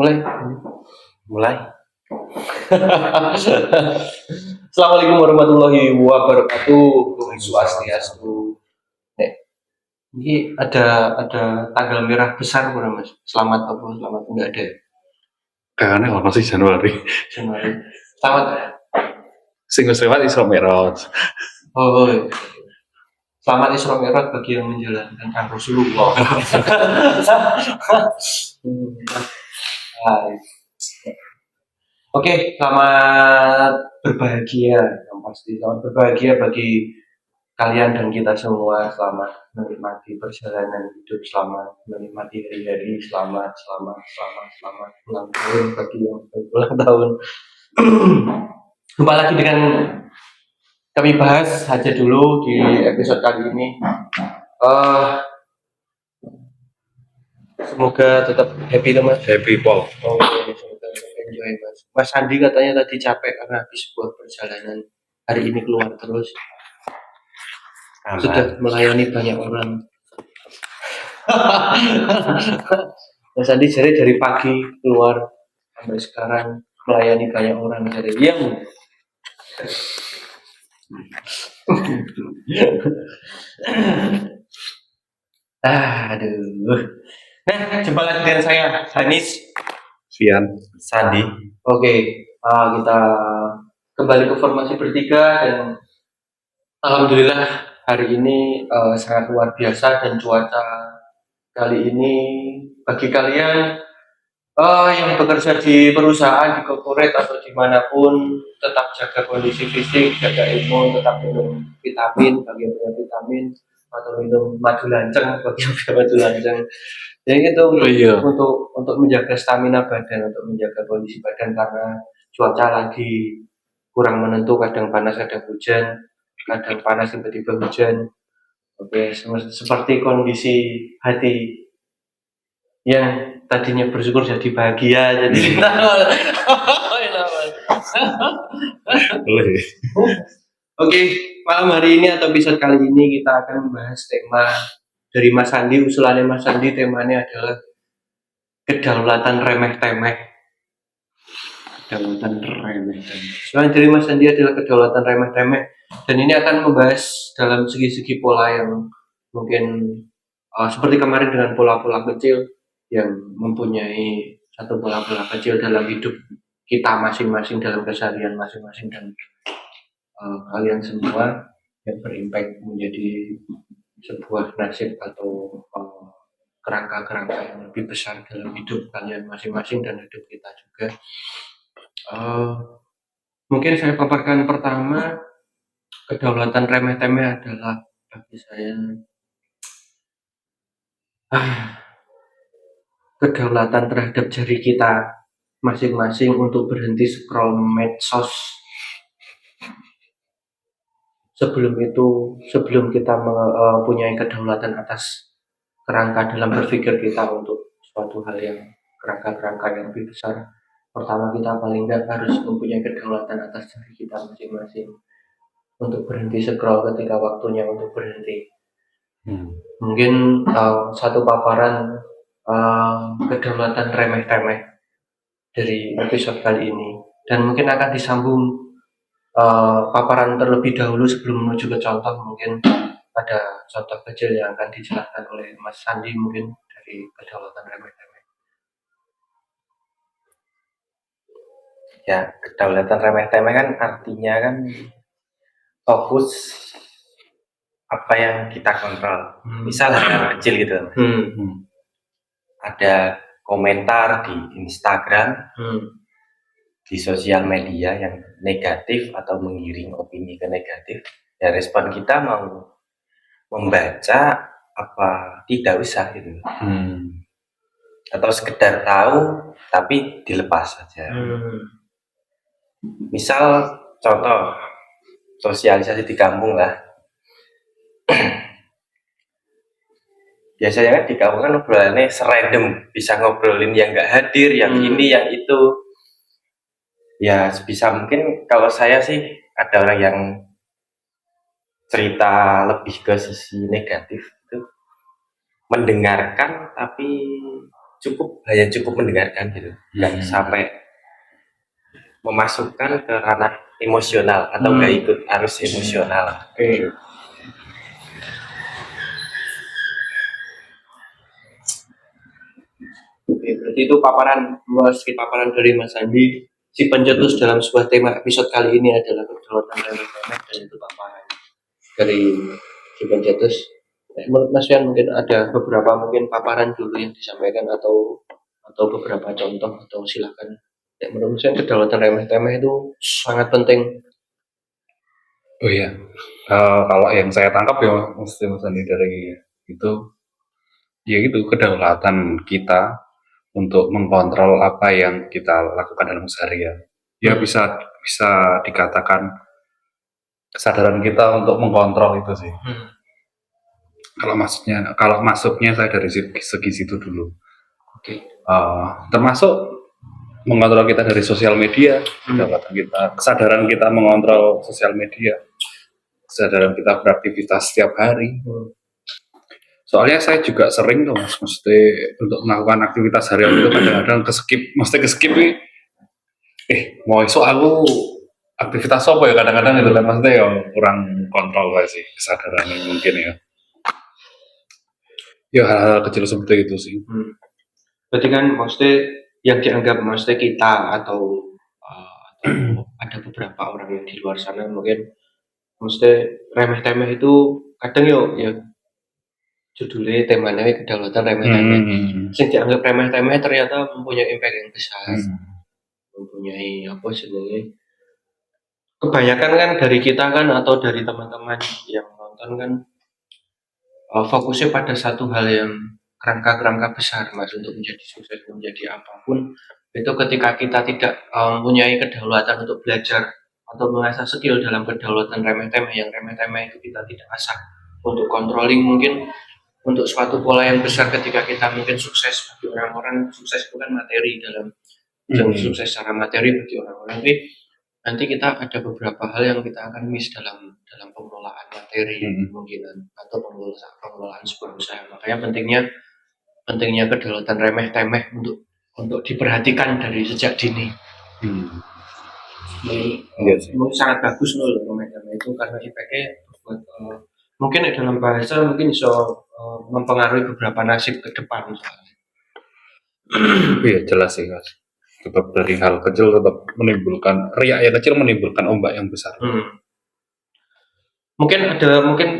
Mulai. Mulai. Assalamualaikum warahmatullahi wabarakatuh. Om Swastiastu. Ini ada tanggal merah besar bukan Mas? Selamat enggak ada? Kayaknya masih Januari. Selamat. Sing wis lewat Isra Mi'raj. Oh. Selamat Isra Mi'raj bagi yang menjalankan Rasulullah. Oke, selamat berbahagia. Yang pasti selamat berbahagia bagi kalian dan kita semua. Selamat menikmati perjalanan hidup, selamat menikmati hari-hari, selamat ulang tahun bagi yang ulang tahun. Jumpa lagi dengan kami bahas aja dulu di episode kali ini. Semoga tetap happy Mas. Happy Paul. Semoga enjoy Mas. Mas Andi katanya tadi capek karena habis sebuah perjalanan hari ini keluar terus. Sudah melayani banyak orang. Mas Andi jadi dari pagi keluar sampai sekarang melayani banyak orang dari yang aduh. Nah, jumpa lagi dengan saya Hanis, Fian, Sandi. Oke, kita kembali ke formasi bertiga dan alhamdulillah hari ini sangat luar biasa dan cuaca kali ini bagi kalian yang bekerja di perusahaan, di corporate atau dimanapun tetap jaga kondisi fisik, jaga imun, tetap minum vitamin bagi yang punya vitamin atau minum madu lanceng bagi yang punya madu lanceng. Jadi itu untuk menjaga stamina badan, untuk menjaga kondisi badan karena cuaca lagi kurang menentu, kadang panas, kadang hujan, kadang panas tiba-tiba hujan. Oke, seperti kondisi hati yang tadinya bersyukur jadi bahagia, jadi Oke, malam hari ini atau episode kali ini kita akan membahas tema dari Mas Andi. Usulannya Mas Andi, temanya adalah kedaulatan remeh-temeh. Usulan dari Mas Andi adalah kedaulatan remeh-temeh, dan ini akan membahas dalam segi-segi pola yang mungkin seperti kemarin dengan pola-pola kecil yang mempunyai satu pola-pola kecil dalam hidup kita masing-masing, dalam keseharian masing-masing, dan kalian semua yang berimpact menjadi sebuah nasib atau kerangka-kerangka yang lebih besar dalam hidup kalian masing-masing dan hidup kita juga. Mungkin saya paparkan pertama, kedaulatan remeh-temeh adalah bagi saya kedaulatan terhadap jari kita masing-masing untuk berhenti scroll medsos. Sebelum kita mempunyai kedaulatan atas kerangka dalam berpikir kita untuk suatu hal yang kerangka-kerangka yang lebih besar, pertama kita paling nggak harus mempunyai kedaulatan atas diri kita masing-masing untuk berhenti scroll ketika waktunya untuk berhenti. Mungkin satu paparan kedaulatan remeh-temeh dari episode kali ini, dan mungkin akan disambung paparan terlebih dahulu sebelum menuju ke contoh. Mungkin ada contoh kecil yang akan dijelaskan oleh Mas Sandi mungkin dari kedaulatan remeh-temeh. Ya, kedaulatan remeh-temeh kan artinya kan fokus apa yang kita kontrol. Misal hal kecil gitu. Ada komentar di Instagram, di sosial media yang negatif atau menggiring opini ke negatif, ya respon kita mau membaca apa tidak usah gitu. Atau sekedar tahu tapi dilepas saja. Misal contoh sosialisasi di kampung lah. Biasanya kan di kampung kan obrolannya serandom, bisa ngobrolin yang nggak hadir, yang ini, yang itu. Ya sebisa mungkin kalau saya sih ada orang yang cerita lebih ke sisi negatif itu mendengarkan tapi cukup mendengarkan gitu, nggak sampai memasukkan ke ranah emosional atau nggak ikut arus emosional. Oke. Oke, berarti itu paparan dari Mas Andi. Si pencetus dalam sebuah tema episode kali ini adalah kedaulatan remeh-temeh, dan itu paparan dari si pencetus. Menurut Mas Fian mungkin ada beberapa mungkin paparan dulu yang disampaikan atau beberapa contoh, atau silakan. Ya, menurut Mas Fian kedaulatan remeh-temeh itu sangat penting. Oh iya, kalau yang saya tangkap ya mesti Mas Andi dari itu, ya itu kedaulatan kita untuk mengkontrol apa yang kita lakukan dalam seharian. Ya bisa dikatakan kesadaran kita untuk mengkontrol itu sih. Kalau masuknya saya dari segi situ dulu. Oke. Termasuk mengontrol kita dari sosial media, kesadaran kita mengontrol sosial media, kesadaran kita beraktivitas setiap hari. Soalnya saya juga sering tuh Mas, mesti untuk melakukan aktivitas harian itu kadang-kadang keskip mau esok aku aktivitas apa ya, kadang-kadang itu kan maksudnya ya kurang kontrol sih kesadarannya mungkin ya. Ya hal-hal kecil seperti itu sih. Berarti kan maksudnya yang dianggap maksudnya kita atau ada beberapa orang yang di luar sana mungkin maksudnya remeh-temeh itu kadang ya judulnya temanya kedaulatan remeh-temeh. Yang dianggap remeh-temeh ternyata mempunyai impact yang besar. Mempunyai apa sebenarnya? Kebanyakan kan dari kita kan atau dari teman-teman yang nonton kan fokusnya pada satu hal yang kerangka-kerangka besar Mas, untuk menjadi sukses, menjadi apapun itu ketika kita tidak mempunyai kedaulatan untuk belajar atau mengasah skill dalam kedaulatan remeh-temeh, yang remeh-temeh itu kita tidak asah untuk controlling mungkin untuk suatu pola yang besar. Ketika kita mungkin sukses, bagi orang-orang sukses itu kan materi, dalam sukses secara materi bagi orang-orang, tapi nanti kita ada beberapa hal yang kita akan miss dalam pengelolaan materi kemungkinan, atau pengelolaan sebuah usaha. Makanya pentingnya kedaulatan remeh-temeh untuk diperhatikan dari sejak dini. Sangat bagus loh remeh-temeh itu, karena impactnya buat mungkin dalam bahasa mungkin bisa mempengaruhi beberapa nasib ke depan misalnya. Iya jelas sih Mas. Tetap dari hal kecil tetap menimbulkan riak yang kecil menimbulkan ombak yang besar. Mungkin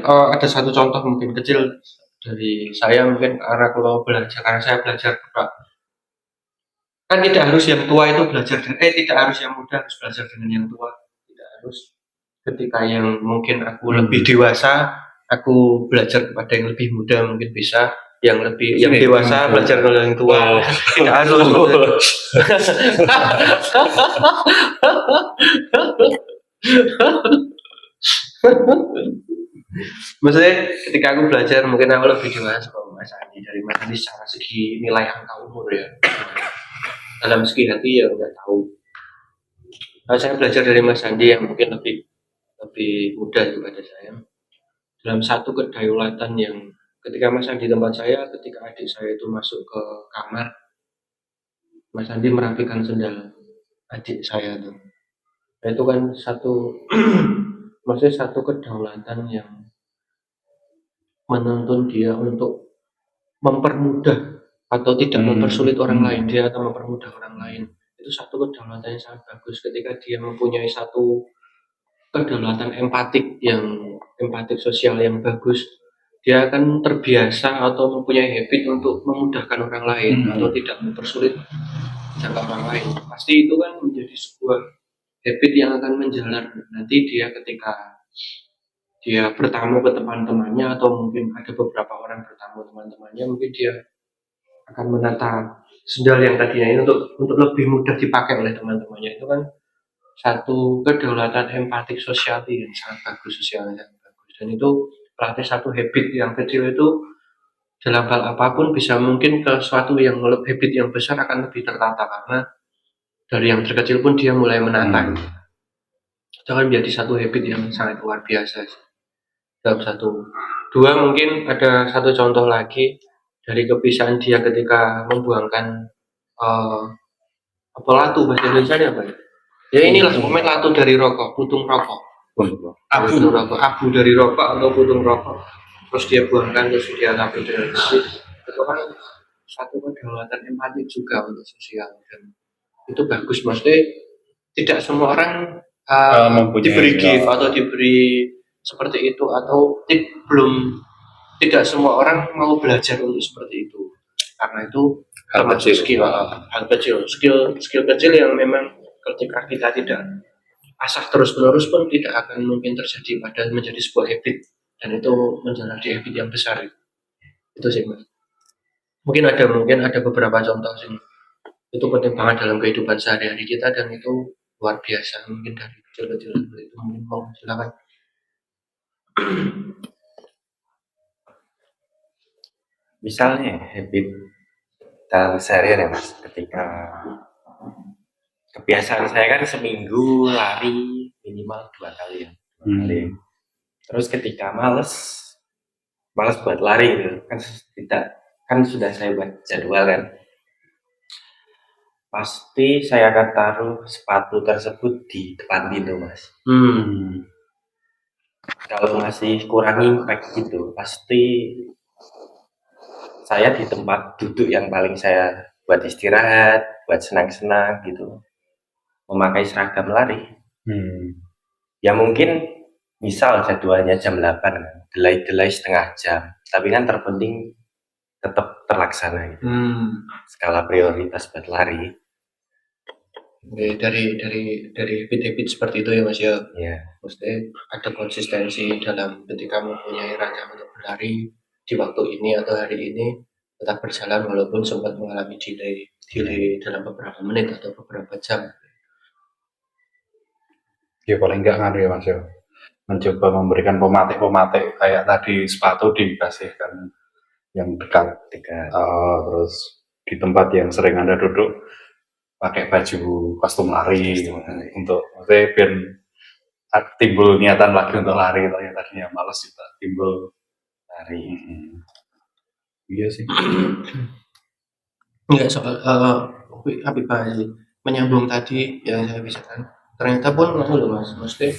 ada satu contoh mungkin kecil dari saya, mungkin karena saya belajar kan tidak harus yang tua itu belajar tidak harus yang muda harus belajar dengan yang tua, tidak harus. Ketika yang mungkin aku lebih dewasa aku belajar kepada yang lebih muda, mungkin bisa yang dewasa belajar dengan yang tua. Tidak harus. Maksudnya ketika aku belajar mungkin aku lebih dewasa Mas Andi dari Mas Andi secara segi nilai angka umur ya. Dalam segi hati ya nggak tahu. Saya belajar dari Mas Andi yang mungkin lebih muda daripada saya, dalam satu kedaulatan yang ketika Mas Andi tempat saya, ketika adik saya itu masuk ke kamar, Mas Andi merapikan sendal adik saya tuh. Nah, itu kan maksudnya satu kedaulatan yang menuntun dia untuk mempermudah atau tidak mempersulit orang lain, dia atau mempermudah orang lain. Itu satu kedaulatan yang sangat bagus ketika dia mempunyai satu kedaulatan empatik sosial yang bagus. Dia akan terbiasa atau mempunyai habit untuk memudahkan orang lain atau tidak mempersulit jangka orang lain. Pasti itu kan menjadi sebuah habit yang akan menjalar nanti dia ketika dia bertamu ke teman-temannya, atau mungkin ada beberapa orang bertamu teman-temannya, mungkin dia akan menata sendal yang tadinya ini untuk lebih mudah dipakai oleh teman-temannya. Itu kan satu kedaulatan empatik sosial yang sangat bagus, sosialnya sangat bagus, dan itu pelatih satu habit yang kecil itu dalam hal apapun bisa mungkin ke suatu yang habit yang besar akan lebih tertata, karena dari yang terkecil pun dia mulai menata. Itu akan menjadi satu habit yang sangat luar biasa. Dalam dua mungkin ada satu contoh lagi dari kebiasaan dia ketika membuangkan apa latu bahasa Indonesia apa ya? Ya inilah pemain latu dari rokok, putung rokok, abu dari rokok atau putung rokok, terus dia buangkan terus dia tampil dengan bersih. Itu kan satu kedaulatan empati juga untuk sosial dan itu bagus maksudnya tidak semua orang diberi gift atau diberi seperti itu atau belum tidak semua orang mau belajar untuk seperti itu karena itu termasuk skill hal kecil skill kecil yang memang ketika kita tidak asah terus menerus pun tidak akan mungkin terjadi padahal menjadi sebuah habit dan itu menjadi habit yang besar itu sih mas mungkin ada beberapa contoh sih itu penting banget dalam kehidupan sehari-hari kita dan itu luar biasa mungkin dari kecil-kecil itu mungkin mau silakan. Misalnya habit dalam seharian ya mas, ketika kebiasaan saya kan seminggu lari minimal 2 kali ya. Terus ketika males buat lari gitu kan sudah saya buat jadwal kan, pasti saya akan taruh sepatu tersebut di depan pintu mas. Kalau masih kurang impact gitu pasti saya di tempat duduk yang paling saya buat istirahat, buat senang-senang gitu, memakai seragam lari. Ya mungkin misal jadwalnya jam 8 kan, delay setengah jam, tapi kan terpenting tetap terlaksana gitu. Skala prioritas buat lari. Oke, dari habit-habit seperti itu ya mas ya. Maksudnya ada konsistensi dalam ketika mempunyai rencana untuk berlari di waktu ini atau hari ini tetap berjalan walaupun sempat mengalami delay dalam beberapa menit atau beberapa jam. Ya paling enggak kan ya mas ya, mencoba memberikan pematik kayak tadi sepatu dikasihkan yang dekat terus di tempat yang sering Anda duduk pakai baju kostum lari untuk maksudnya biar timbul niatan lagi untuk lari atau yang tadinya malas juga timbul lari. Iya sih. Enggak soal Habib Ali menyambung tadi yang saya bicarakan ternyata pun loh mas maksudnya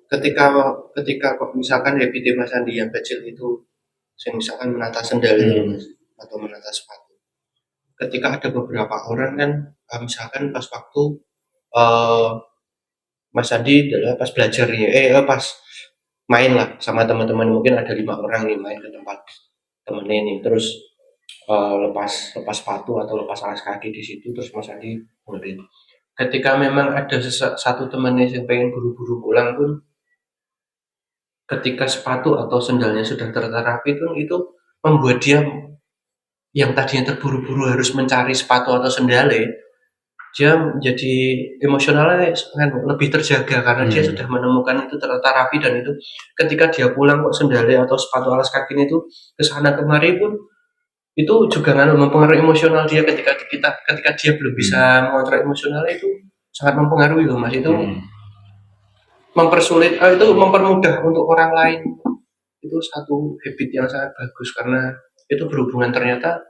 ketika kok misalkan habit Mas Andi yang kecil itu saya misalkan menata sendal mas atau menata sepatu ketika ada beberapa orang kan misalkan pas waktu Mas Andi adalah pas belajar pas main lah sama teman-teman mungkin ada 5 orang nih main ke tempat temennya nih terus lepas sepatu atau lepas alas kaki di situ terus Mas Andi mulai ketika memang ada satu temannya yang pengen buru-buru pulang pun ketika sepatu atau sendalnya sudah terterapi pun itu membuat dia yang tadinya terburu-buru harus mencari sepatu atau sendalnya dia menjadi emosionalnya lebih terjaga karena dia sudah menemukan itu terterapi dan itu ketika dia pulang kok sendalnya atau sepatu alas kaki itu kesana kemari pun itu juga mempengaruhi emosional dia ketika dia belum bisa mengontrol emosionalnya itu sangat mempengaruhi loh mas itu mempersulit itu mempermudah untuk orang lain itu satu habit yang sangat bagus karena itu berhubungan ternyata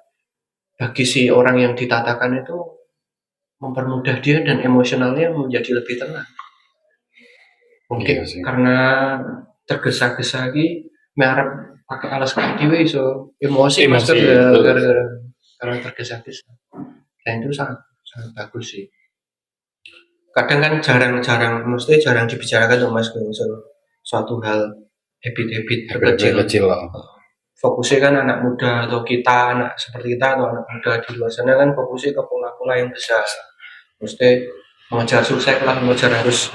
bagi si orang yang ditatakan itu mempermudah dia dan emosionalnya menjadi lebih tenang mungkin karena tergesa-gesa lagi merah pakai alas kaki so emosi masker karena tergesa-gesa dan itu sangat bagus sih kadang kan jarang dibicarakan tuh mas suatu hal habit kecil fokusnya kan anak muda atau kita anak seperti kita atau anak muda di luar sana kan fokusnya ke pola-pola yang besar mesti mengejar sukses lah mengejar harus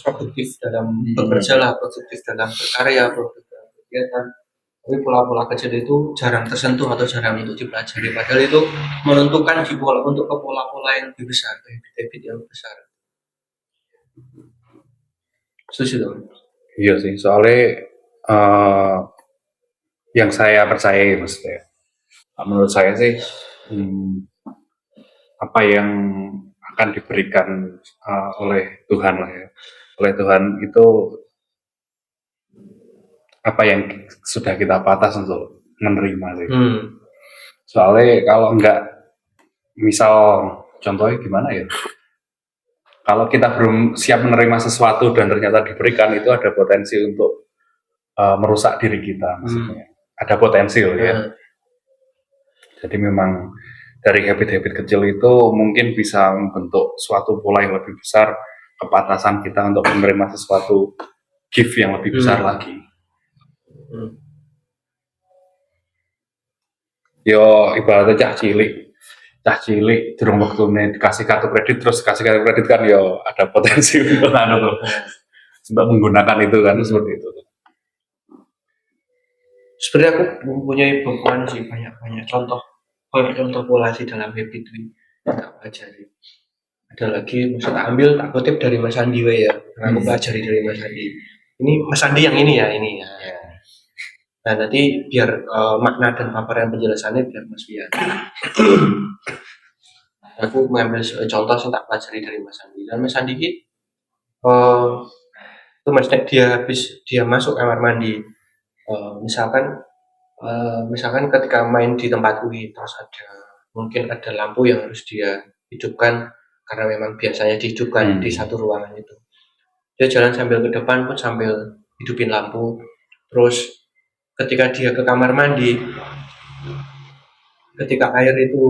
produktif dalam bekerja lah produktif dalam berkarya produktif dalam kegiatan tapi pola-pola kecil itu jarang tersentuh atau jarang untuk dipelajari padahal itu menentukan di pola untuk ke pola-pola yang lebih besar habit yang besar setuju dong? Iya sih soalnya yang saya percaya maksudnya menurut saya sih apa yang akan diberikan oleh Tuhan lah ya oleh Tuhan itu apa yang sudah kita patas untuk menerima sih. Hmm. Soalnya kalau enggak, misal contohnya gimana ya, kalau kita belum siap menerima sesuatu dan ternyata diberikan, itu ada potensi untuk merusak diri kita maksudnya. Ada potensi loh ya. Jadi memang dari habit-habit kecil itu mungkin bisa membentuk suatu pola yang lebih besar, kepatasan kita untuk menerima sesuatu gift yang lebih besar lagi. Yo ibaratnya cah cilik durung waktune dikasih kartu kredit, terus kasih kartu kredit kan yo ada potensi untuk untuk menggunakan itu kan, seperti itu. Sebenarnya aku mempunyai beberapa sih banyak contoh pola sih dalam habit ini tak pelajari. Ada lagi maksud tak ambil tak kutip dari Mas Andi ya, aku pelajari dari Mas Andi. Ini Mas Andi yang ini ya. Nah nanti biar makna dan paparan penjelasannya biar Mas Bian. Aku mengambil contoh yang tak pelajari dari Mas Andi. Dan Mas Andi itu maksudnya dia masuk kamar mandi, misalkan ketika main di tempat UI, terus mungkin ada lampu yang harus dia hidupkan karena memang biasanya dihidupkan di satu ruangan itu. Dia jalan sambil ke depan pun sambil hidupin lampu. Terus ketika dia ke kamar mandi, ketika air itu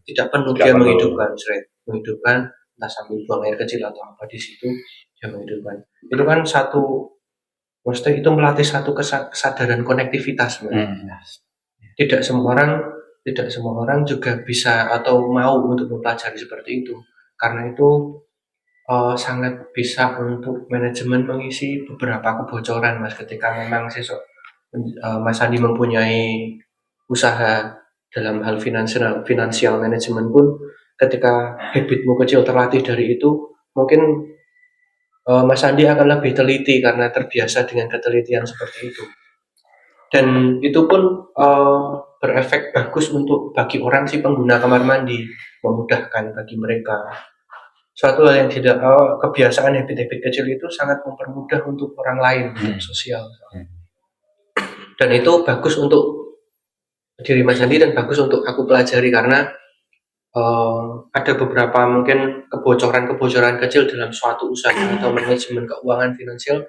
tidak penuh, dia menghidupkan entah sambil buang air kecil atau apa di situ, dia menghidupkan. Itu kan maksudnya itu melatih satu kesadaran konektivitas. Tidak semua orang juga bisa atau mau untuk mempelajari seperti itu, karena itu sangat bisa untuk manajemen mengisi beberapa kebocoran Mas, ketika memang Mas Andi mempunyai usaha dalam hal finansial manajemen pun, ketika habitmu kecil terlatih dari itu, mungkin Mas Andi akan lebih teliti karena terbiasa dengan ketelitian seperti itu. Dan itu pun berefek bagus untuk bagi orang pengguna kamar mandi, memudahkan bagi mereka. Suatu hal yang tidak kebiasaan habit-habit kecil itu sangat mempermudah untuk orang lain, untuk sosial. Dan itu bagus untuk diri Mas Andi dan bagus untuk aku pelajari, karena ada beberapa mungkin kebocoran kecil dalam suatu usaha atau manajemen keuangan finansial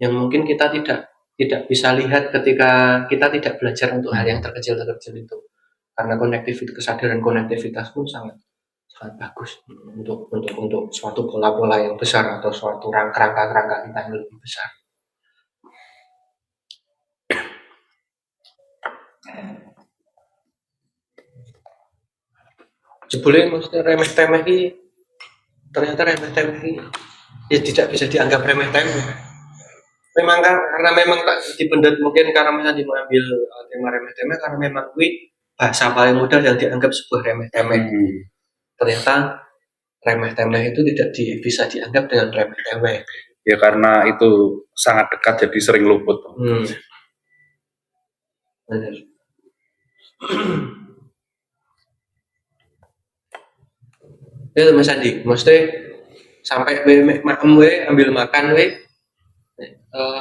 yang mungkin kita tidak bisa lihat ketika kita tidak belajar untuk hal yang terkecil itu, karena kesadaran konektivitas pun sangat bagus untuk suatu pola-pola yang besar atau suatu kerangka kita yang lebih besar. Jebule maksudnya remeh-temeh ini, ternyata remeh-temeh ini ya tidak bisa dianggap remeh-temeh. Memang karena memang dipendut mungkin karena misalnya mengambil tema remeh-temeh karena memang bahasa paling mudah yang dianggap sebuah remeh-temeh. Ternyata remeh-temeh itu tidak bisa dianggap dengan remeh-temeh. Ya karena itu sangat dekat jadi sering luput. Benar. Ya Mas Andi, maksudnya sampai ambil makan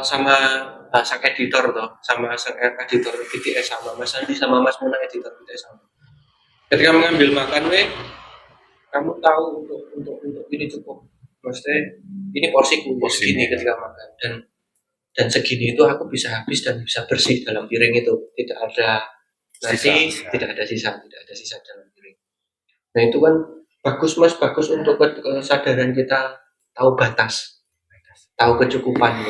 sama sang editor sama sang editor BTS, sama Mas Andi sama Mas Muna editor BTS sama. Ketika mengambil makan kamu tahu untuk ini cukup, maksudnya ini porsiku segini ketika makan, dan segini itu aku bisa habis dan bisa bersih dalam piring itu, tidak ada sisa dalam piring. Nah itu kan bagus Mas, bagus untuk kesadaran kita tahu batas, tahu kecukupan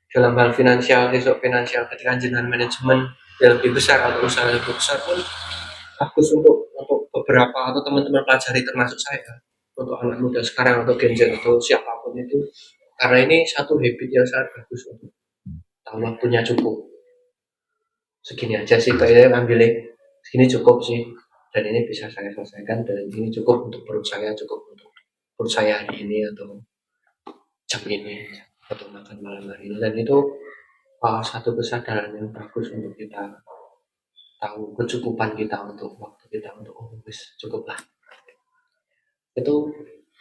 dalam hal finansial ketika jenengan manajemen yang lebih besar atau usaha lebih besar pun bagus untuk beberapa atau teman-teman pelajari, termasuk saya, untuk anak muda sekarang atau Gen Z atau siapapun itu, karena ini satu habit yang sangat bagus untuk tahu waktunya cukup. Segini aja sih kayaknya ngambilnya, segini cukup sih, dan ini bisa saya selesaikan, dan ini cukup untuk perut saya hari ini atau jam ini atau makan malam hari ini. Dan itu satu kesadaran yang bagus untuk kita tahu kecukupan kita untuk waktu kita, untuk cukup lah. Itu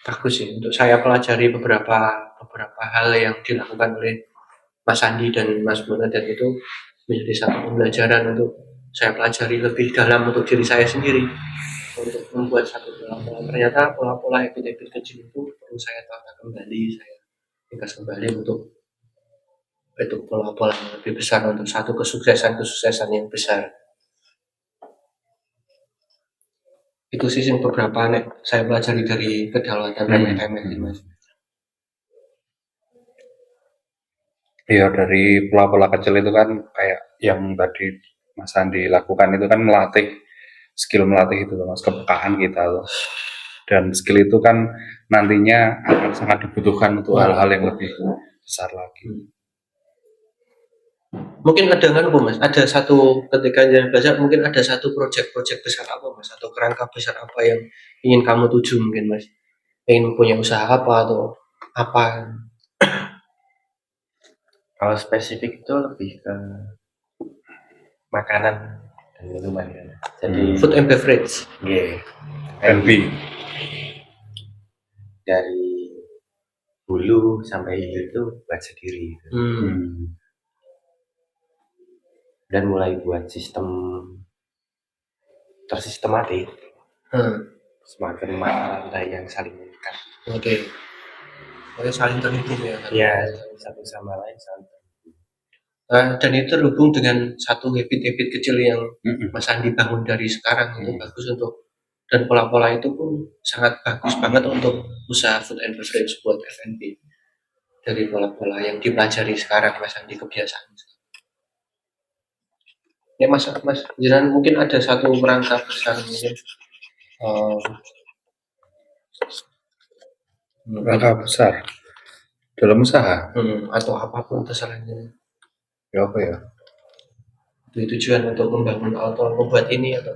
bagus sih untuk saya pelajari beberapa hal yang dilakukan oleh Mas Andi dan Mas Bonadad itu menjadi satu pembelajaran untuk saya pelajari lebih dalam untuk diri saya sendiri, untuk membuat satu pola-pola. Ternyata pola-pola habit-habit kecil itu perlu saya tata kembali, saya ringkas kembali untuk itu pola-pola yang lebih besar, untuk satu kesuksesan yang besar. Itu sih yang beberapa saya pelajari dari kedaulatan remeh-temeh ini, Mas. Iya, dari pola-pola kecil itu kan kayak yang tadi Mas Andi lakukan itu kan melatih itu loh, Mas, kepekaan kita tuh. Dan skill itu kan nantinya akan sangat dibutuhkan untuk hal-hal yang lebih besar lagi. Mungkin ada kan Bu, Mas, ada satu ketika jalan belajar mungkin ada satu proyek besar apa, Mas, atau kerangka besar apa yang ingin kamu tuju mungkin, Mas? Ingin punya usaha apa atau apa? Kalau spesifik itu lebih ke makanan dan minuman kan. Jadi Food and beverage. yeah, F&B. dari hulu sampai hilir itu buat sendiri gitu. Dan mulai buat sistem tersistematik, semakin rantai yang saling mengikat. Oke. Saling terhubung ya. Ya, satu sama lain saling terhubung. Dan itu terhubung dengan satu habit-habit kecil yang Mas Andi bangun dari sekarang itu bagus untuk, dan pola-pola itu pun sangat bagus banget untuk usaha food and beverage buat F&B. Dari pola-pola yang dipelajari sekarang Mas Andi, kebiasaan. Ya Mas, jangan mungkin ada satu kerangka besar mungkin. Kerangka besar dalam usaha atau apapun terserahnya. Ya apa ya? Tujuan untuk membangun atau membuat ini atau?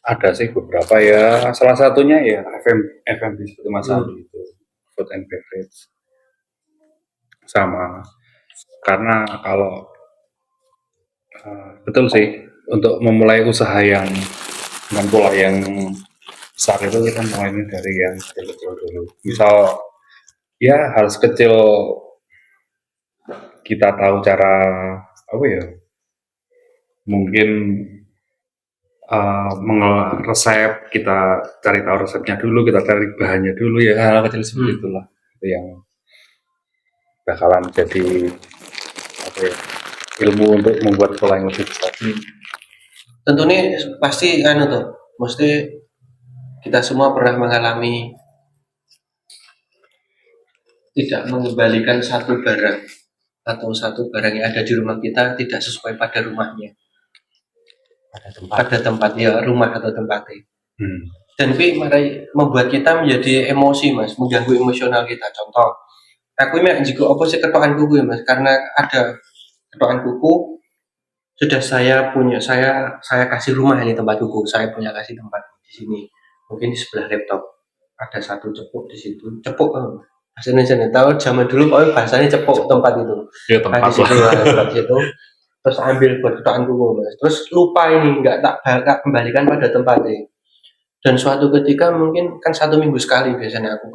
Ada sih beberapa ya. Salah satunya ya F&B seperti Mas Andi itu, food and beverage. Sama, karena kalau betul sih untuk memulai usaha yang dengan pola yang besar itu kita mulai dari yang kecil-kecil dulu. Misal ya hal sekecil kita tahu cara apa ya? Mungkin resep, kita cari tahu resepnya dulu, kita cari bahannya dulu ya, hal kecil seperti itulah itu yang bakalan jadi apa ya, ilmu untuk membuat pola yang lebih besar. Tentunya pasti mesti kita semua pernah mengalami tidak mengembalikan satu barang atau satu barang yang ada di rumah kita tidak sesuai pada rumahnya, pada tempat ya, rumah atau tempatnya. Dan itu membuat kita menjadi emosi, Mas, mengganggu emosional kita. Contoh, aku ini juga apa sih ketokan kuku ya, Mas, karena ada ketokan kuku, sudah saya kasih rumah ini tempat kuku, saya punya kasih tempat di sini, mungkin di sebelah laptop ada satu cepuk di situ, cepuk bahasa Indonesia nih, tahu zaman dulu pokoknya bahasanya cepuk tempat itu, ya, tempat itu terus ambil buat ketokan kuku, Mas, terus lupa ini nggak kembalikan pada tempatnya. Dan suatu ketika mungkin kan 1 minggu sekali biasanya aku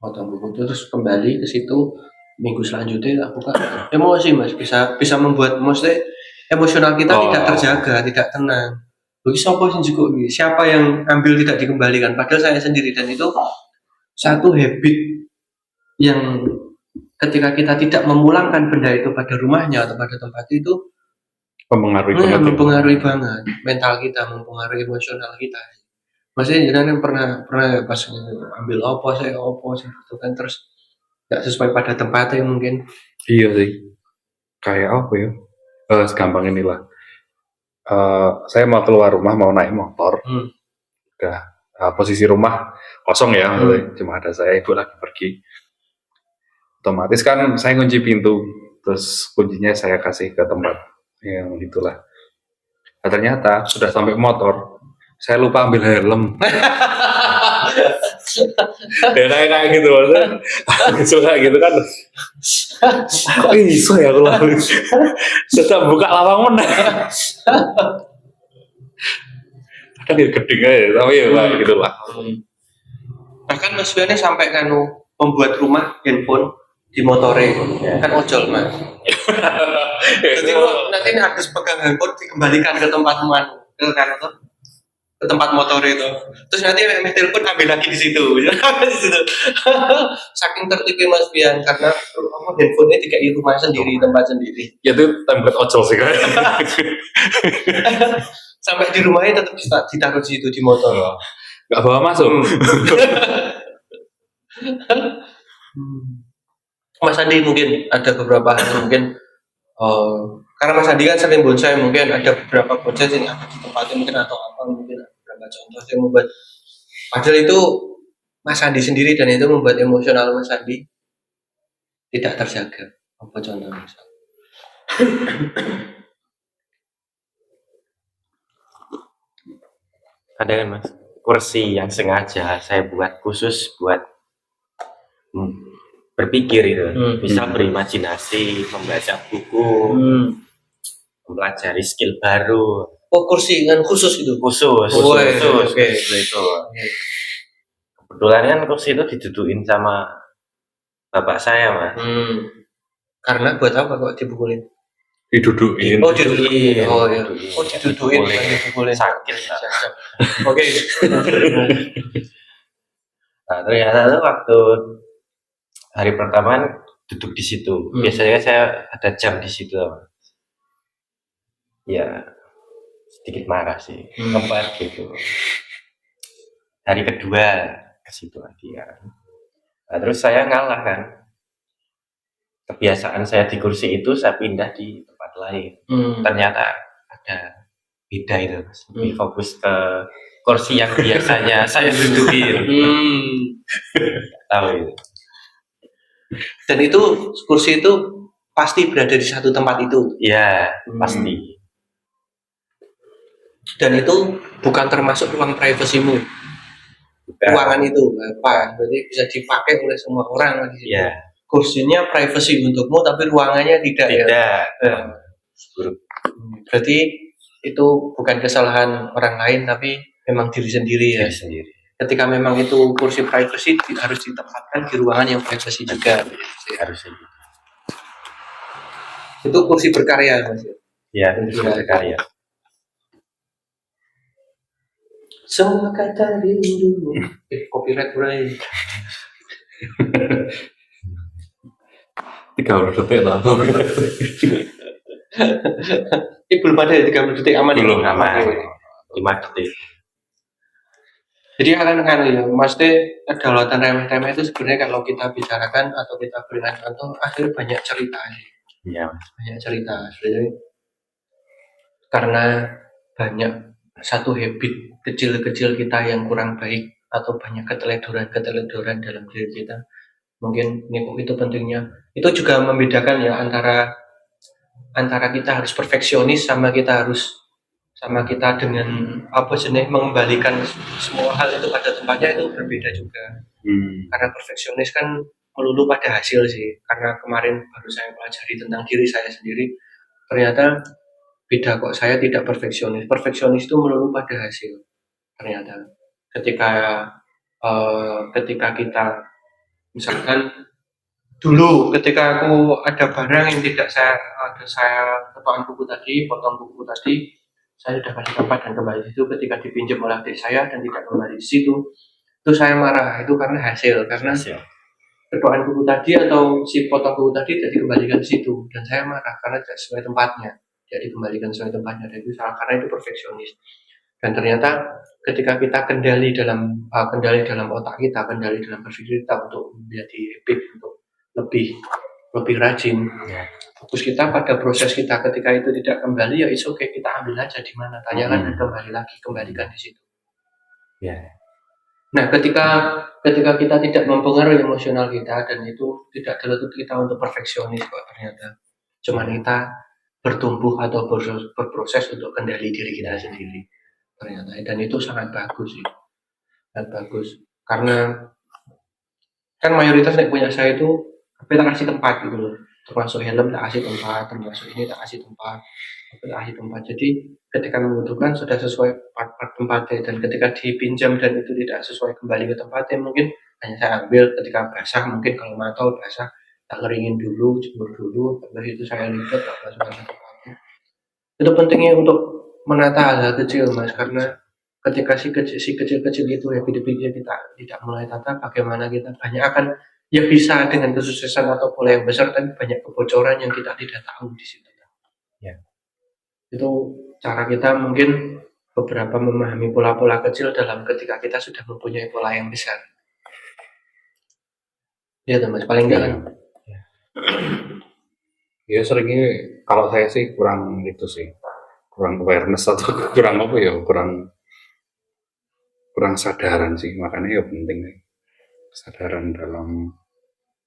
potong buku terus kembali ke situ, minggu selanjutnya aku kan emosi, Mas, bisa membuat emosional kita tidak terjaga, tidak tenang. Siapa yang ambil tidak dikembalikan, padahal saya sendiri. Dan itu satu habit yang ketika kita tidak memulangkan benda itu pada rumahnya atau pada tempat itu mempengaruhi banget mental kita, mempengaruhi emosional kita. Maksudnya jangan pernah pas ambil opo gitu kan, terus nggak sesuai pada tempatnya mungkin. Iya sih, kayak apa ya, segampang inilah, saya mau keluar rumah, mau naik motor, udah posisi rumah kosong ya, cuma ada saya, ibu lagi pergi, otomatis kan saya kunci pintu, terus kuncinya saya kasih ke tempat yang itulah. Nah, ternyata sudah sampai motor, saya lupa ambil helm. Ya kayak gitu maksudnya. Suka gitu kan. Kok iso ya aku lalu. Sudah buka lawang mana. Kan dia gedeng aja, tapi ya kayak gitulah. Bahkan Mas Fiani sampai membuat rumah handphone di motore Ya. kan ojol mas. Jadi lo nanti habis pegang handphone dikembalikan ke tempat ke kantor, ke tempat motor itu. Terus nanti yang telepon ambil lagi di situ. Di situ. Saking tertibnya Mas Bian karena handphonenya tidak di rumah sendiri, tempat sendiri. Ya itu template ojol sih kan. Sampai di rumahnya tetap ditaruh di situ di motor. Nggak bawa masuk. Mas Andi mungkin ada beberapa hal mungkin karena Mas Andi kan sering bonsai, mungkin ada beberapa proses yang ada di tempatnya mungkin atau apa, mungkin ada beberapa contoh yang membuat padahal itu Mas Andi sendiri dan itu membuat emosional Mas Andi tidak terjaga. Apa contohnya? Ada kan mas, kursi yang sengaja saya buat khusus buat berpikir itu, bisa berimajinasi, membaca buku, mempelajari skill baru. Oh kursi kan khusus itu? Khusus. Oke. Itu. Kebetulan kan kursi itu didudukin sama bapak saya mas. Karena buat apa kok dipukulin? Didudukin. Oh didudukin. Oh ya. Oh didudukin. Sakit. Oke. Nah ternyata tuh waktu hari pertama kan duduk di situ. Biasanya saya ada jam di situ. Ya sedikit marah sih, kembar gitu. Hari kedua ke situ lagi kan. Nah, terus saya ngalah kan. Kebiasaan saya di kursi itu saya pindah di tempat lain. Ternyata ada beda itu mas. Lebih fokus ke kursi yang biasanya saya dudukin. Tahu itu. Dan itu kursi itu pasti berada di satu tempat itu. Ya pasti. Dan itu bukan termasuk ruang privasimu. Ruangan itu apa? Berarti bisa dipakai oleh semua orang di situ. Ya. Kursinya privasi untukmu, tapi ruangannya tidak. Ya. Berarti itu bukan kesalahan orang lain, tapi memang diri sendiri ya. Diri sendiri. Ketika memang itu kursi privasi harus ditempatkan di ruangan yang privasi juga. Harusnya. Itu kursi berkarya mas. Ya, kursi berkarya. Semua kata rindu. Copyright bray. 30 detik lah. Ini belum ada 30 detik aman. Belum aman. 5 detik. Jadi akan ya, maksudnya kedaulatan remeh-temeh itu sebenarnya kalau kita bicarakan atau kita berikan contoh, akhirnya banyak cerita. Iya. Banyak cerita sebenarnya. Karena banyak satu habit kecil-kecil kita yang kurang baik atau banyak keteledoran dalam diri kita. Mungkin itu pentingnya. Itu juga membedakan ya antara kita harus perfeksionis sama kita dengan mengembalikan semua hal itu pada tempatnya, itu berbeda juga. Karena perfeksionis kan melulu pada hasil sih. Karena kemarin baru saya pelajari tentang diri saya sendiri, ternyata beda kok. Saya tidak perfeksionis. Perfeksionis itu melulu pada hasil. Ternyata ketika kita misalkan dulu ketika aku ada barang yang tidak saya potong buku tadi, saya sudah kasih tempat dan kembali di situ. Ketika dipinjam oleh adik saya dan tidak kembali di situ, itu saya marah. Itu karena hasil, karena ketuaan buku tadi atau si potong buku tadi tidak dikembalikan di situ, dan saya marah karena tidak sesuai tempatnya, tidak dikembalikan sesuai tempatnya. Dan itu salah karena itu perfeksionis. Dan ternyata ketika kita kendali dalam otak kita, kendali dalam berpikir kita untuk menjadi habit, untuk lebih rajin. Fokus kita pada proses kita. Ketika itu tidak kembali, ya it's okay, kita ambil aja di mana, tanyakan dan kembalikan di situ. Nah, ketika kita tidak mempengaruhi emosional kita, dan itu tidak dituntut kita untuk perfeksionis kok, ternyata cuman kita bertumbuh atau berproses untuk kendali diri kita sendiri ternyata. Dan itu sangat bagus sih, sangat bagus. Karena kan mayoritas yang punya saya itu kita kasih tempat gitu loh, termasuk helm tak kasih tempat, termasuk ini tak kasih tempat. Jadi ketika membutuhkan sudah sesuai part-part tempatnya, dan ketika dipinjam dan itu tidak sesuai kembali ke tempatnya, mungkin hanya saya ambil ketika basah, mungkin kalau mantau basah tak keringin dulu, jemur dulu, habis itu saya lipat, tak masukkan satu paket. Itu pentingnya untuk menata hal-hal kecil, Mas, karena ketika si kecil-kecil itu habit-habitnya kita tidak mulai tata, bagaimana kita banyak akan ya bisa dengan kesuksesan atau pola yang besar, tapi banyak kebocoran yang kita tidak tahu di situ. Ya. Itu cara kita mungkin beberapa memahami pola-pola kecil dalam ketika kita sudah mempunyai pola yang besar. Ya, Mas, paling enggak kan. Ya seringnya kalau saya sih kurang itu sih, kurang awareness atau kurang apa ya, kurang sadaran sih, makanya ya penting nih kesadaran dalam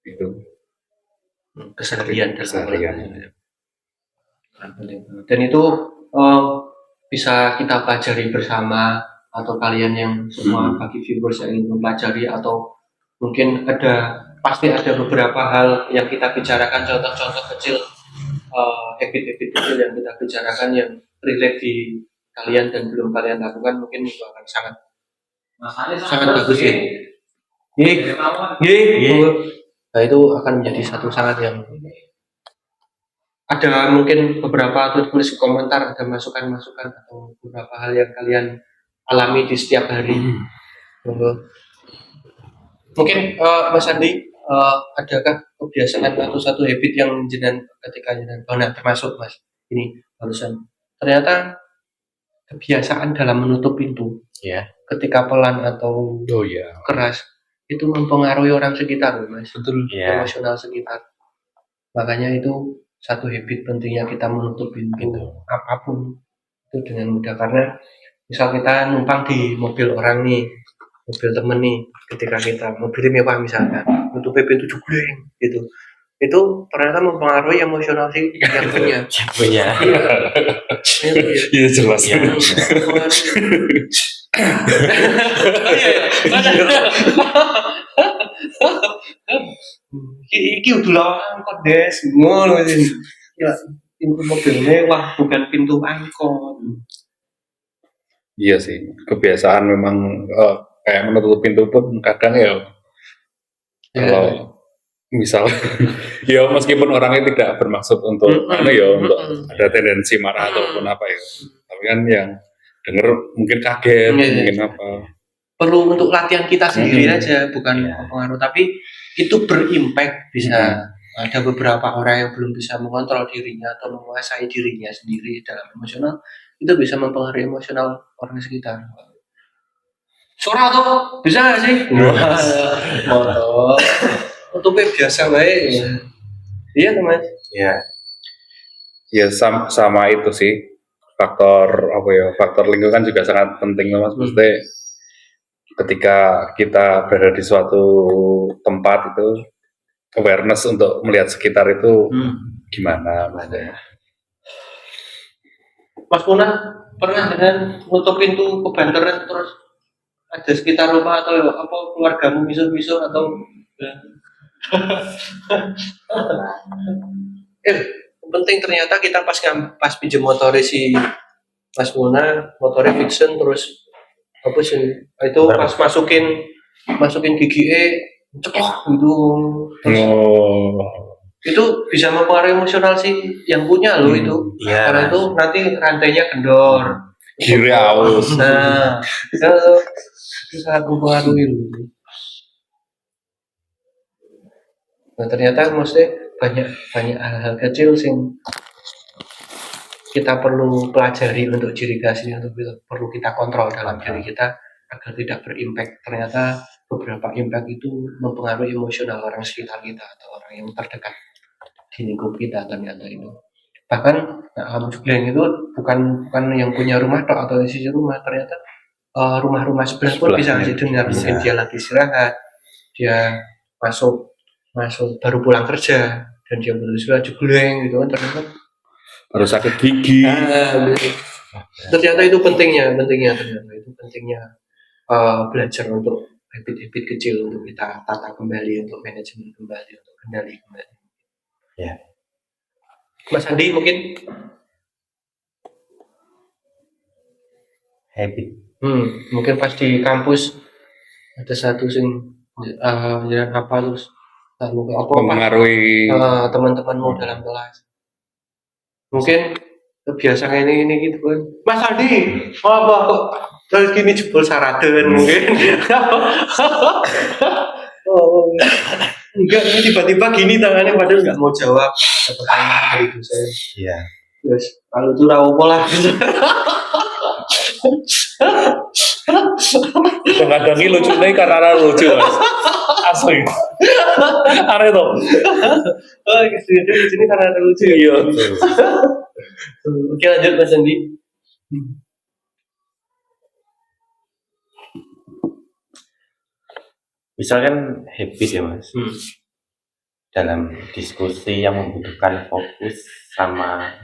itu Keseharian dalam keseharian. Dan itu bisa kita pelajari bersama, atau kalian yang semua bagi viewers yang ingin mempelajari, atau mungkin pasti ada beberapa hal yang kita bicarakan, contoh-contoh kecil, habit-habit kecil yang kita bicarakan yang relate di kalian dan belum kalian lakukan, mungkin itu akan sangat bagus ya. Nah, itu akan menjadi satu sangat yang ada mungkin beberapa tulis komentar, ada masukan-masukan atau beberapa hal yang kalian alami di setiap hari. Mungkin Mas Andi, adakah kebiasaan atau satu habit yang jenengan ketika jenengan termasuk Mas ini barusan, ternyata kebiasaan dalam menutup pintu ketika pelan atau keras itu mempengaruhi orang sekitar, Mas. Betul. Emosional sekitar. Makanya itu satu habit pentingnya kita menutup pintu apapun itu dengan mudah, karena misal kita numpang di mobil orang nih, mobil temen nih, ketika kita mobilnya mewah misalkan, nutup pintu jubleng gitu, itu ternyata mempengaruhi emosional si yang punya. Iya jelas. Iki udah angkot des, ngono sih. Ya, pintu mobil mewah bukan pintu angkot. Iya sih, kebiasaan memang kayak menutup pintu pun kadang ya kalau misal ya meskipun orangnya tidak bermaksud untuk untuk ada tendensi marah ataupun apa ya, tapi kan yang denger mungkin kaget, mungkin apa. Perlu untuk latihan kita sendiri aja, bukan pengaruh, tapi itu berimpact bisa. Ada beberapa orang yang belum bisa mengontrol dirinya atau menguasai dirinya sendiri dalam emosional, itu bisa mempengaruhi emosional orang sekitar. Suara tuh bisa nggak sih? Motor, untuk biasa baik. Iya teman. Ya sama itu sih, faktor lingkungan juga sangat penting, Mas. Maksudnya ketika kita berada di suatu tempat itu awareness untuk melihat sekitar itu gimana maksudnya. Mas Puna pernah dengan nutup pintu kebanteran terus ada sekitar rumah atau apa keluargamu miso atau penting ternyata kita pas pinjam motornya si Mas Puna, motornya Fiction, terus apa sih itu pas masukin gigi ceplok gitu. Itu bisa mempengaruhi emosional sih yang punya loh itu. Karena itu nanti rantainya kendor, kiri aus. Nah, itu sangat mempengaruhi loh. Nah, ternyata maksudnya banyak hal-hal kecil sing kita perlu pelajari untuk diri kita sendiri, untuk perlu kita kontrol dalam diri kita agar tidak berimpact. Ternyata beberapa impact itu mempengaruhi emosional orang sekitar kita atau orang yang terdekat di lingkup kita ternyata itu. Bahkan jubleng itu bukan yang punya rumah atau isi rumah, ternyata rumah-rumah sebelah pun bisa ngasih dengar. Mungkin dia lagi istirahat, dia masuk baru pulang kerja dan dia butuh istirahat jubleng gitu kan, ternyata baru sakit gigi. Ternyata itu pentingnya belajar untuk habit-habit kecil untuk kita tata kembali, untuk manajemen kembali, untuk kendali kembali. Ya. Mas Andi mungkin habit. Mungkin pas di kampus ada satu sing jalan apa terus apa mempengaruhi teman-temanmu dalam kelas. Mungkin kebiasaan ini gitu kan. Mas Adi, apa kok terus gini jebol saraden mungkin. Oh, enggak, ini tiba-tiba gini tangannya padahal nggak mau jawab ada pertanyaan dari dosen. Iya. Terus kalau itu rawo lah. kadang ini lucu nih karena lucu mas asli aneh tuh Oh, di sini karena ada lucu ya. iya Oke, lanjut Mas Andi. Misalkan habit ya mas, dalam diskusi yang membutuhkan fokus sama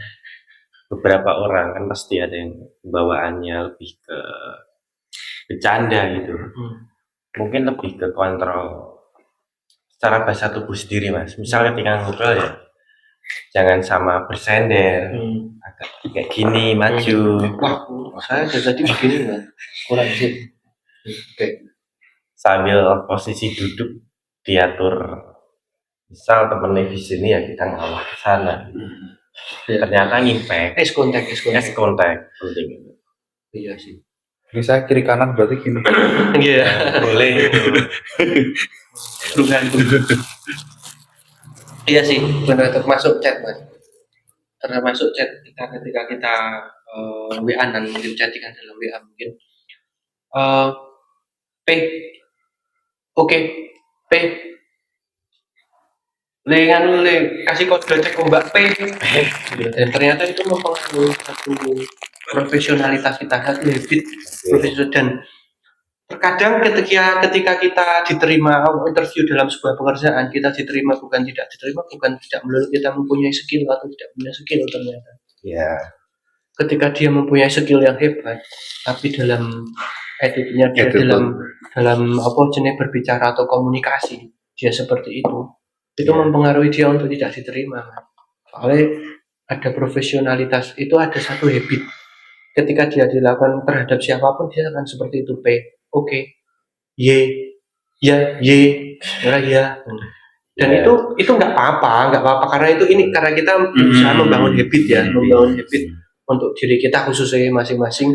beberapa orang kan pasti ada yang bawaannya lebih ke bercanda gitu. Mungkin lebih ke kontrol secara bahasa tubuh sendiri mas. Misalnya ketika ngobrol ya jangan sama bersender, agak kayak gini maju. Wah, saya dari tadi begini nggak kurang sih. Oke. Sambil posisi duduk diatur, misal temennya di sini ya kita ngawah ke sana. Ternyata ngimpact, Eye contact. contact penting. Iya sih. ini saya kiri kanan berarti gini Iya. Boleh. Iya sih, benar termasuk chat mas. Termasuk chat ketika kita WA dan mungkin chattingan dalam WA mungkin. P, oke, P. Kasih kode cek Mbak P. Dan ternyata itu mempengaruhi satu profesionalitas kita, satu habit profesional. Dan terkadang ketika kita diterima interview dalam sebuah pekerjaan, kita diterima bukan tidak melulu kita mempunyai skill atau tidak punya skill ternyata. Ya. Ketika dia mempunyai skill yang hebat, tapi dalam attitude-nya dia dalam apa jenis berbicara atau komunikasi dia seperti itu mempengaruhi dia untuk tidak diterima. Soalnya ada profesionalitas, itu ada satu habit. Ketika dia dilakukan terhadap siapapun dia akan seperti itu. P, oke, Y, ya, Y, ya. Dan itu nggak apa-apa karena karena kita berusaha membangun habit untuk diri kita khususnya masing-masing.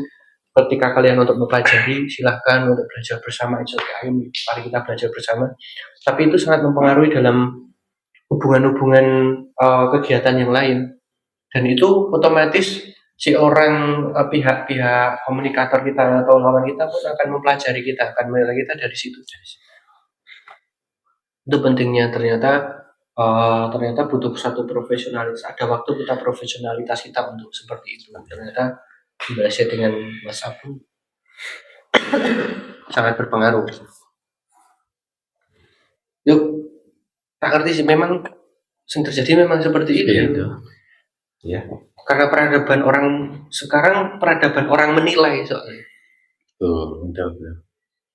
Ketika kalian untuk mempelajari, silahkan untuk belajar bersama. Mari kita belajar bersama. Tapi itu sangat mempengaruhi dalam hubungan-hubungan kegiatan yang lain. Dan itu otomatis si orang pihak komunikator kita atau lawan kita pun akan mempelajari kita, akan menilai kita dari situ. Itu pentingnya ternyata butuh satu profesionalitas. Ada waktu kita profesionalitas kita untuk seperti itu. Ternyata dibalasnya dengan Mas Abu sangat berpengaruh. Yuk, tak ngerti sih, memang yang terjadi memang seperti itu. Ya. Karena peradaban orang menilai soalnya. Betul.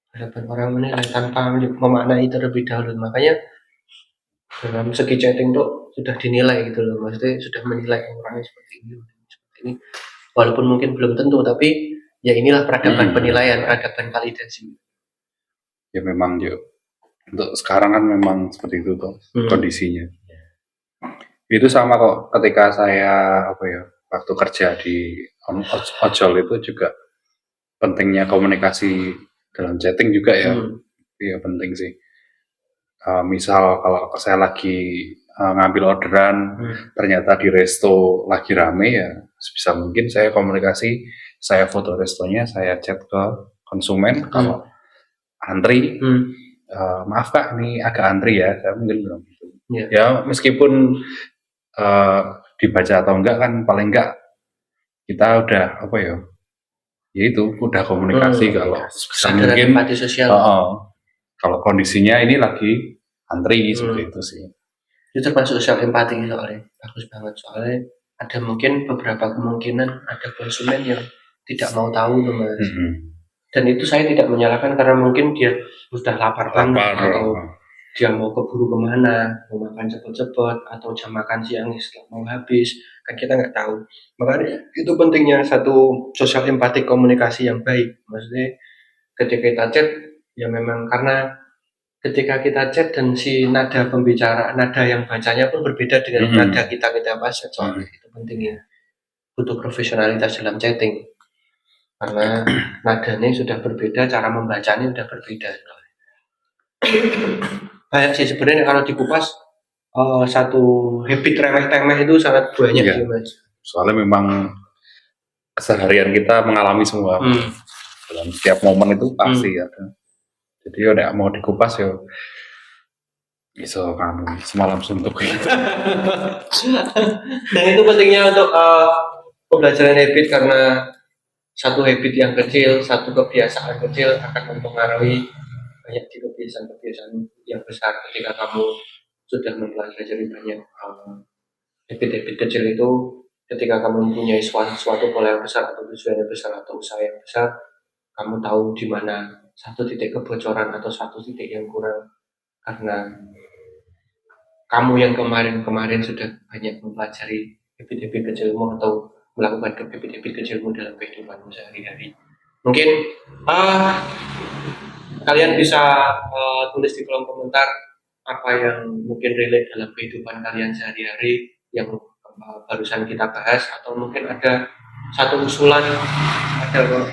Peradaban orang menilai tanpa memaknai terlebih dahulu. Makanya dalam segi chatting tuh sudah dinilai gitu loh, maksudnya sudah menilai orangnya seperti ini. Walaupun mungkin belum tentu, tapi ya inilah peradaban penilaian, peradaban validasi. Ya memang untuk sekarang kan memang seperti itu tuh kondisinya. Itu sama kok ketika saya waktu kerja di ojol itu juga pentingnya komunikasi dalam chatting juga ya. Iya penting sih. Misal kalau saya lagi ngambil orderan ternyata di resto lagi rame ya sebisa mungkin saya komunikasi, saya foto restonya, saya chat ke konsumen kalau antri, maaf Kak ini agak antri ya, saya mungkin bilang gitu. Ya meskipun dibaca atau enggak kan paling enggak kita udah udah komunikasi kalau mungkin empati sosial. Kalau kondisinya ini lagi antri seperti itu sih. Itu termasuk sosial empati soalnya bagus banget, soalnya ada mungkin beberapa kemungkinan ada konsumen yang tidak mau tahu tuh Mas. Dan itu saya tidak menyalahkan karena mungkin dia sudah lapar banget atau dia mau keburu kemana, mau makan cepet-cepet atau jam makan siang mau habis, kan kita nggak tahu. Makanya itu pentingnya satu sosial empati komunikasi yang baik. Maksudnya ketika kita chat ya memang karena ketika kita chat dan si nada pembicaraan, nada yang bacanya pun berbeda dengan nada kita baca, soalnya itu pentingnya. Butuh profesionalitas dalam chatting. Karena nadanya sudah berbeda, cara membacanya sudah berbeda. Banyak sih sebenarnya kalau dikupas, satu habit remeh-temeh itu sangat banyak sih, Mas. Soalnya memang keseharian kita mengalami semua. Dalam setiap momen itu pasti ada. Jadi ya mau dikupas ya bisa kan semalam suntuk. Dan itu pentingnya untuk pembelajaran habit, karena satu habit yang kecil, satu kebiasaan kecil akan mempengaruhi banyak di kebiasaan-kebiasaan yang besar. Ketika kamu sudah mempelajari banyak habit-habit kecil itu, ketika kamu mempunyai suatu pola yang besar atau tujuan yang besar atau usaha yang besar, kamu tahu di mana satu titik kebocoran atau satu titik yang kurang, karena kamu yang kemarin sudah banyak mempelajari habit-habit kecilmu atau melakukan habit-habit kecilmu dalam kehidupanmu sehari-hari. Mungkin kalian bisa tulis di kolom komentar apa yang mungkin relate dalam kehidupan kalian sehari-hari yang barusan kita bahas, atau mungkin ada satu usulan,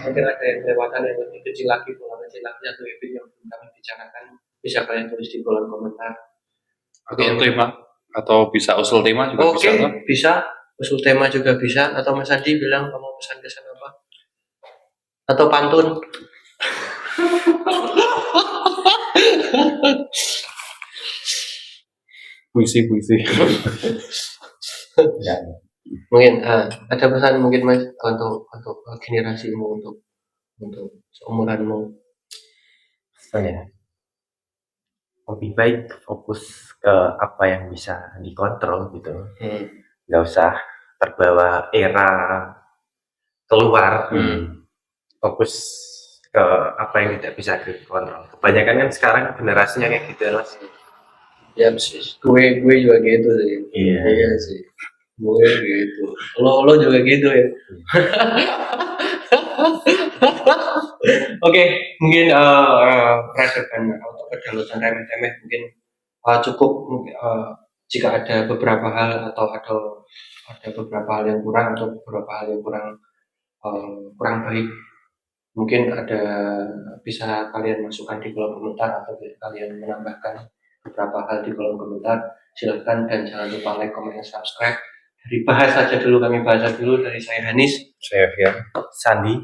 mungkin ada yang kelewatan yang lebih kecil lagi, pola kecil lagi, atau habit yang belum kami bicarakan, bisa kalian tulis di kolom komentar. Atau tema, atau bisa usul tema juga bisa. Bisa usul tema juga bisa. Atau Mas Adi bilang kamu pesan kesan apa? Atau pantun? Puisi. Ya. Mungkin ada pesan mungkin Mas untuk generasimu, untuk seumuranmu. Ya. Lebih baik fokus ke apa yang bisa dikontrol gitu. Nggak usah terbawa era keluar. Fokus ke apa yang tidak bisa dikontrol. Kebanyakan kan sekarang generasinya kayak gitu, Mas. Ya sih, gue juga gitu sih. Iya sih, gue gitu. Lo juga gitu ya. Oke, mungkin berdasarkan atau kedalusan remeh-temeh mungkin cukup. Jika ada beberapa hal atau ada beberapa hal yang kurang atau beberapa hal yang kurang baik, mungkin bisa kalian masukkan di kolom komentar, atau kalian menambahkan beberapa hal di kolom komentar. Silahkan, dan jangan lupa like, comment, dan subscribe. Dari bahas saja dulu, kami bahas dulu. Dari saya Hanis, Saya Fian, Sandi.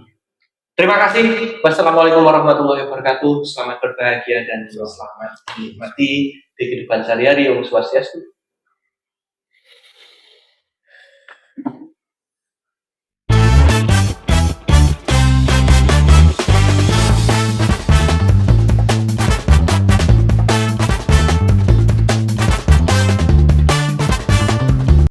Terima kasih. Wassalamualaikum warahmatullahi wabarakatuh. Selamat berbahagia dan selamat menikmati kehidupan sehari-hari. Om Swastiastu.